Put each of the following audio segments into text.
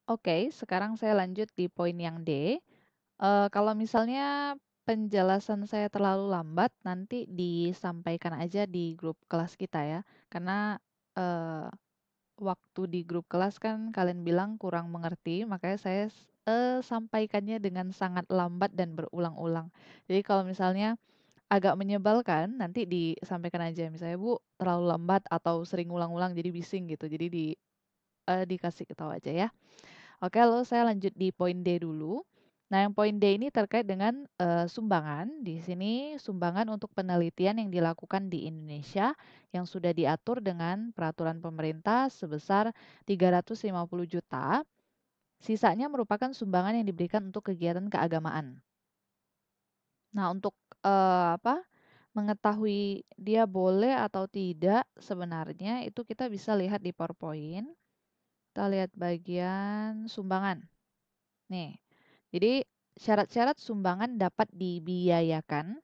Oke, sekarang saya lanjut di poin yang D. Kalau misalnya penjelasan saya terlalu lambat, nanti disampaikan aja di grup kelas kita ya. Karena eee, waktu di grup kelas kan kalian bilang kurang mengerti, makanya saya sampaikannya dengan sangat lambat dan berulang-ulang. Jadi kalau misalnya agak menyebalkan, nanti disampaikan aja misalnya, "Bu, terlalu lambat," atau sering ulang-ulang jadi bising gitu. Jadi dikasih tahu aja ya. Oke, lalu saya lanjut di poin D dulu. Nah, yang poin D ini terkait dengan sumbangan. Di sini sumbangan untuk penelitian yang dilakukan di Indonesia yang sudah diatur dengan peraturan pemerintah sebesar 350 juta. Sisanya merupakan sumbangan yang diberikan untuk kegiatan keagamaan. Nah, untuk mengetahui dia boleh atau tidak sebenarnya itu kita bisa lihat di PowerPoint. Kita lihat bagian sumbangan. Nih, jadi syarat-syarat sumbangan dapat dibiayakan.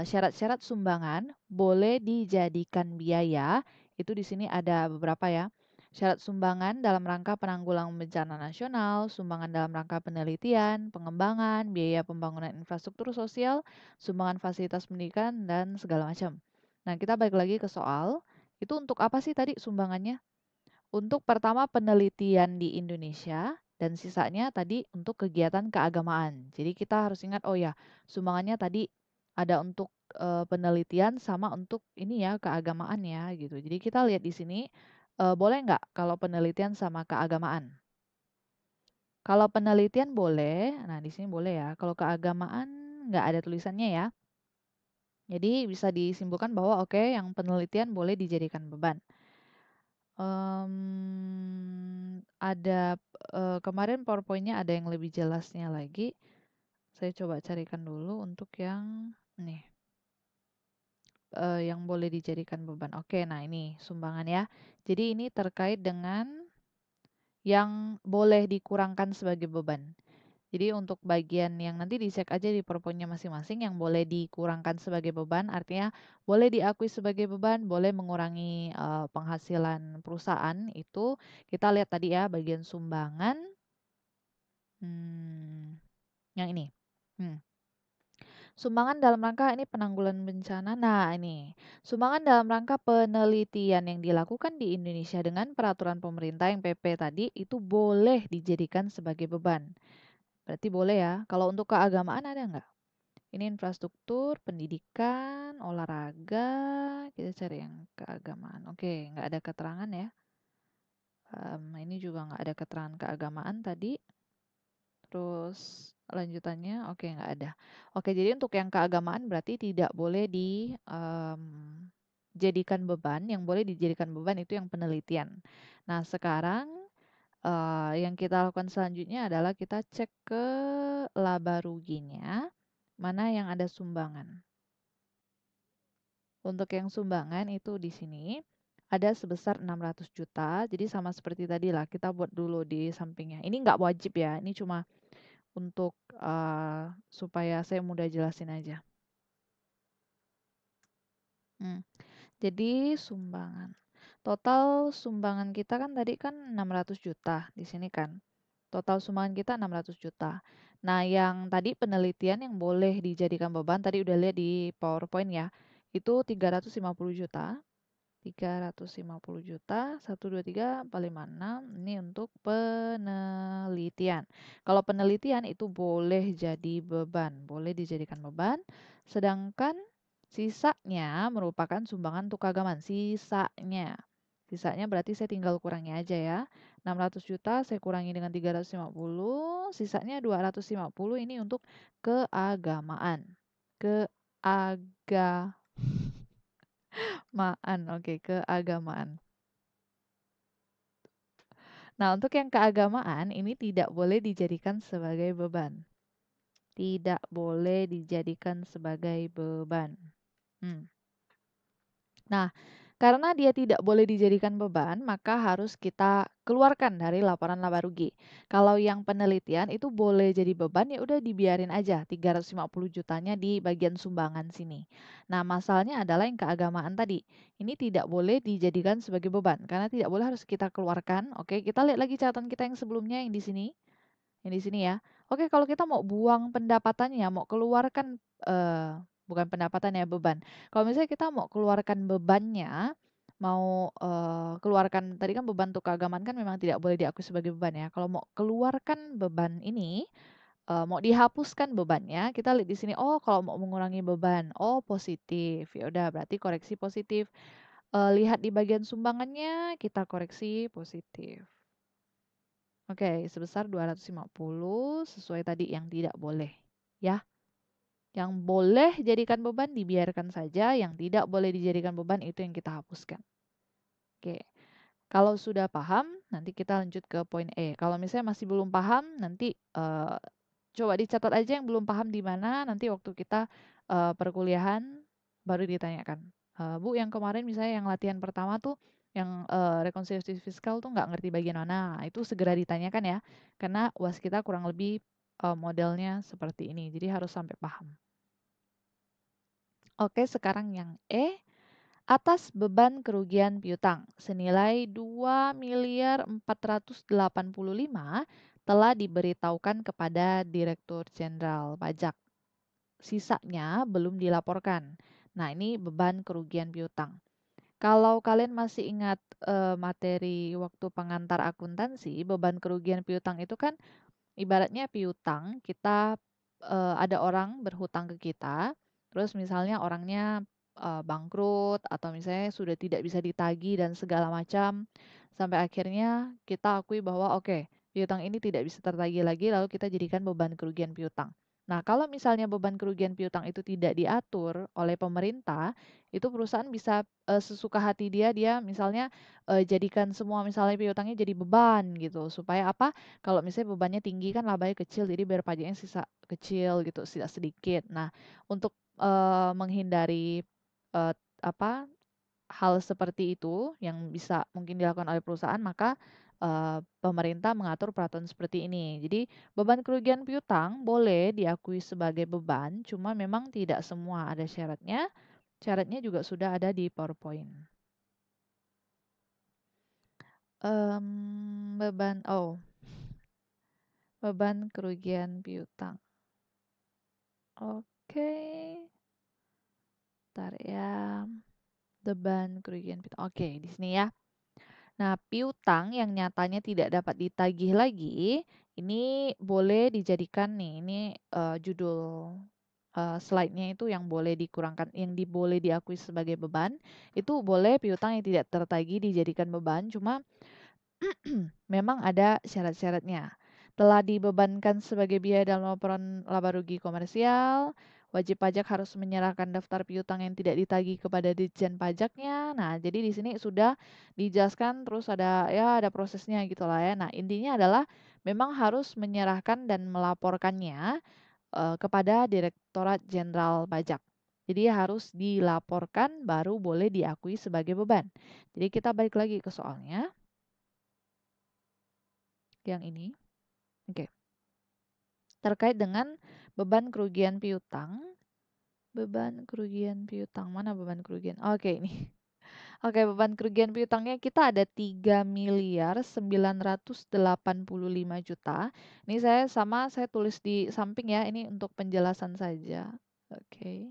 Syarat-syarat sumbangan boleh dijadikan biaya. Itu di sini ada beberapa ya. Syarat sumbangan dalam rangka penanggulangan bencana nasional, sumbangan dalam rangka penelitian, pengembangan, biaya pembangunan infrastruktur sosial, sumbangan fasilitas pendidikan, dan segala macam. Nah, kita balik lagi ke soal. Itu untuk apa sih tadi sumbangannya? Untuk pertama penelitian di Indonesia dan sisanya tadi untuk kegiatan keagamaan. Jadi kita harus ingat, oh ya, sumbangannya tadi ada untuk penelitian sama untuk ini ya keagamaan ya gitu. Jadi kita lihat di sini boleh nggak kalau penelitian sama keagamaan? Kalau penelitian boleh, nah di sini boleh ya. Kalau keagamaan nggak ada tulisannya ya. Jadi bisa disimpulkan bahwa oke, yang penelitian boleh dijadikan beban. Ada, kemarin PowerPoint-nya ada yang lebih jelasnya lagi. Saya coba carikan dulu untuk yang nih, yang boleh dijadikan beban. Oke, nah ini sumbangan ya. Jadi ini terkait dengan yang boleh dikurangkan sebagai beban. Jadi untuk bagian yang nanti dicek aja di PowerPoint-nya masing-masing yang boleh dikurangkan sebagai beban, artinya boleh diakui sebagai beban, boleh mengurangi penghasilan perusahaan itu kita lihat tadi ya bagian sumbangan, yang ini. Sumbangan dalam rangka ini penanggulangan bencana. Nah, ini sumbangan dalam rangka penelitian yang dilakukan di Indonesia dengan peraturan pemerintah yang PP tadi itu boleh dijadikan sebagai beban. Berarti boleh ya. Kalau untuk keagamaan ada nggak? Ini infrastruktur, pendidikan, olahraga. Kita cari yang keagamaan. Oke, nggak ada keterangan ya. Ini juga nggak ada keterangan keagamaan tadi. Terus lanjutannya, oke nggak ada. Oke, jadi untuk yang keagamaan berarti tidak boleh dijadikan beban. Yang boleh dijadikan beban itu yang penelitian. Nah, sekarang yang kita lakukan selanjutnya adalah kita cek ke laba ruginya, mana yang ada sumbangan. Untuk yang sumbangan itu di sini ada sebesar 600 juta. Jadi sama seperti tadi lah, kita buat dulu di sampingnya. Ini nggak wajib ya, ini cuma untuk supaya saya mudah jelasin aja. Jadi sumbangan. Total sumbangan kita kan tadi kan 600 juta di sini kan. Total sumbangan kita 600 juta. Nah, yang tadi penelitian yang boleh dijadikan beban tadi udah lihat di PowerPoint ya. Itu 350 juta. 350 juta, 1, 2, 3, 4, 5, 6. Ini untuk penelitian. Kalau penelitian itu boleh jadi beban, boleh dijadikan beban. Sedangkan sisanya merupakan sumbangan untuk keagamaan. Sisanya. Sisanya berarti saya tinggal kurangi aja ya. 600 juta saya kurangi dengan 350, sisanya 250 ini untuk keagamaan. Keagamaan. Oke, keagamaan. Nah, untuk yang keagamaan ini tidak boleh dijadikan sebagai beban. Tidak boleh dijadikan sebagai beban. Nah, Karena dia tidak boleh dijadikan beban, maka harus kita keluarkan dari laporan laba rugi. Kalau yang penelitian itu boleh jadi beban, ya udah dibiarin aja 350 jutanya di bagian sumbangan sini. Nah, masalahnya adalah yang keagamaan tadi. Ini tidak boleh dijadikan sebagai beban karena tidak boleh harus kita keluarkan. Oke, kita lihat lagi catatan kita yang sebelumnya yang di sini. Yang di sini ya. Oke, kalau kita mau buang pendapatannya, mau keluarkan bukan pendapatan ya, beban. Kalau misalnya kita mau keluarkan bebannya, mau keluarkan tadi kan beban untuk keagamaan kan memang tidak boleh diakui sebagai beban ya. Kalau mau keluarkan beban ini, mau dihapuskan bebannya, kita lihat di sini, oh kalau mau mengurangi beban, oh positif. Ya udah berarti koreksi positif. Lihat di bagian sumbangannya, kita koreksi positif. Oke, sebesar 250 sesuai tadi yang tidak boleh. Ya, yang boleh jadikan beban dibiarkan saja, yang tidak boleh dijadikan beban itu yang kita hapuskan. Oke, kalau sudah paham, nanti kita lanjut ke poin E. Kalau misalnya masih belum paham, nanti coba dicatat aja yang belum paham di mana, nanti waktu kita perkuliahan baru ditanyakan. Bu, yang kemarin misalnya yang latihan pertama tuh, yang rekonsiliasi fiskal tuh nggak ngerti bagian mana, nah, itu segera ditanyakan ya, karena UAS kita kurang lebih modelnya seperti ini, jadi harus sampai paham. Oke, sekarang yang E, atas beban kerugian piutang senilai 2.485 telah diberitahukan kepada Direktur Jenderal Pajak. Sisanya belum dilaporkan. Nah, ini beban kerugian piutang. Kalau kalian masih ingat materi waktu pengantar akuntansi, beban kerugian piutang itu kan ibaratnya piutang, kita ada orang berhutang ke kita, terus misalnya orangnya bangkrut atau misalnya sudah tidak bisa ditagih dan segala macam, sampai akhirnya kita akui bahwa oke, piutang ini tidak bisa tertagih lagi, lalu kita jadikan beban kerugian piutang. Nah, kalau misalnya beban kerugian piutang itu tidak diatur oleh pemerintah, itu perusahaan bisa sesuka hati dia misalnya jadikan semua misalnya piutangnya jadi beban gitu, supaya apa? Kalau misalnya bebannya tinggi kan labanya kecil, jadi biar pajaknya sisa kecil gitu, sisa sedikit. Nah, untuk menghindari eh, apa hal seperti itu yang bisa mungkin dilakukan oleh perusahaan, maka pemerintah mengatur peraturan seperti ini. Jadi beban kerugian piutang boleh diakui sebagai beban, cuma memang tidak semua ada syaratnya. Syaratnya juga sudah ada di PowerPoint. Beban kerugian piutang. Oke, bentar ya. Beban kerugian piutang. Oke, di sini ya. Nah, piutang yang nyatanya tidak dapat ditagih lagi, ini boleh dijadikan nih, ini judul slide-nya itu yang boleh dikurangkan, yang boleh diakui sebagai beban, itu boleh piutang yang tidak tertagih dijadikan beban, cuma memang ada syarat-syaratnya. Telah dibebankan sebagai biaya dalam laporan laba rugi komersial, wajib pajak harus menyerahkan daftar piutang yang tidak ditagih kepada Ditjen Pajaknya. Nah, jadi di sini sudah dijelaskan terus ada ya ada prosesnya gitu lah ya. Nah, intinya adalah memang harus menyerahkan dan melaporkannya kepada Direktorat Jenderal Pajak. Jadi harus dilaporkan baru boleh diakui sebagai beban. Jadi kita balik lagi ke soalnya yang ini. Oke. Terkait dengan beban kerugian piutang. Beban kerugian piutang. Mana beban kerugian? Oke, ini. Oke, beban kerugian piutangnya kita ada 3.985 juta. Ini saya tulis di samping ya, ini untuk penjelasan saja. Oke.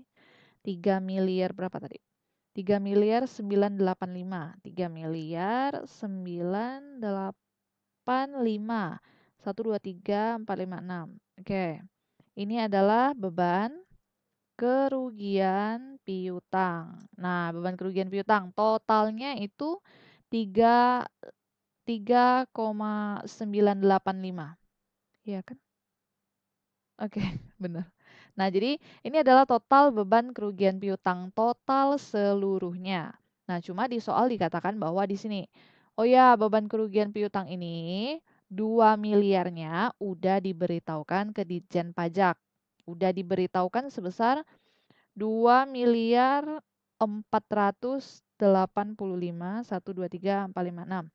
3 miliar berapa tadi? 3.985. 3.985. 1, 2, 3, 4, 5, 6. Oke. Ini adalah beban kerugian piutang. Nah, beban kerugian piutang totalnya itu 3 3,985. Iya kan? Oke, benar. Nah, jadi ini adalah total beban kerugian piutang total seluruhnya. Nah, cuma di soal dikatakan bahwa di sini, oh ya, beban kerugian piutang ini 2 miliarnya udah diberitahukan ke Ditjen Pajak. Udah diberitahukan sebesar 2 miliar 400 85, 1, 2, 3, 4, 5, 6.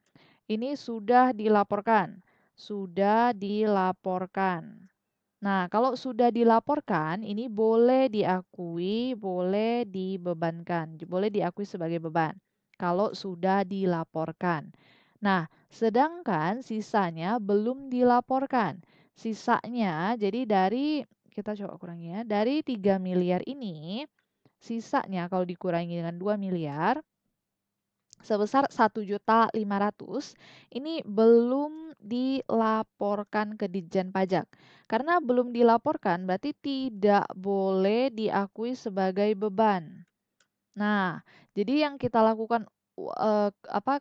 Ini sudah dilaporkan. Sudah dilaporkan. Nah, kalau sudah dilaporkan, ini boleh diakui, boleh dibebankan, boleh diakui sebagai beban. Kalau sudah dilaporkan. Nah, sedangkan sisanya belum dilaporkan. Sisanya, jadi dari, kita coba kurangi ya, dari 3 miliar ini, sisanya kalau dikurangi dengan 2 miliar, sebesar 1.500.000 ini belum dilaporkan ke Ditjen Pajak. Karena belum dilaporkan berarti tidak boleh diakui sebagai beban. Nah, jadi yang kita lakukan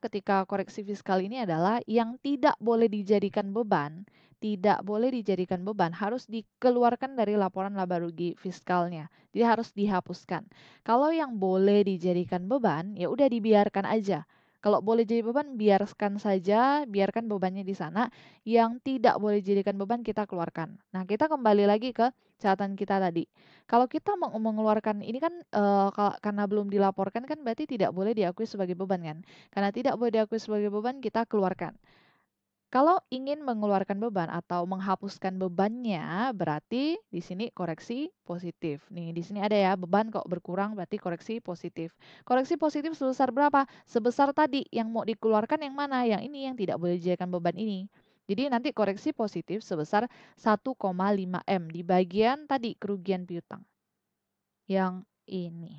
ketika koreksi fiskal ini adalah yang tidak boleh dijadikan beban, tidak boleh dijadikan beban harus dikeluarkan dari laporan laba rugi fiskalnya. Jadi harus dihapuskan. Kalau yang boleh dijadikan beban, ya udah dibiarkan aja. Kalau boleh jadi beban, biarkan saja, biarkan bebannya di sana. Yang tidak boleh dijadikan beban kita keluarkan. Nah, kita kembali lagi ke catatan kita tadi. Kalau kita mengeluarkan ini kan karena belum dilaporkan kan berarti tidak boleh diakui sebagai beban kan. Karena tidak boleh diakui sebagai beban kita keluarkan. Kalau ingin mengeluarkan beban atau menghapuskan bebannya berarti di sini koreksi positif. Nih di sini ada ya beban kok berkurang berarti koreksi positif. Koreksi positif sebesar berapa? Sebesar tadi yang mau dikeluarkan yang mana? Yang ini yang tidak boleh dijadikan beban ini. Jadi nanti koreksi positif sebesar 1,5 M di bagian tadi kerugian piutang yang ini.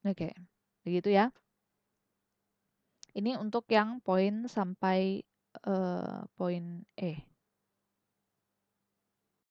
Oke, begitu ya. Ini untuk yang poin sampai poin E.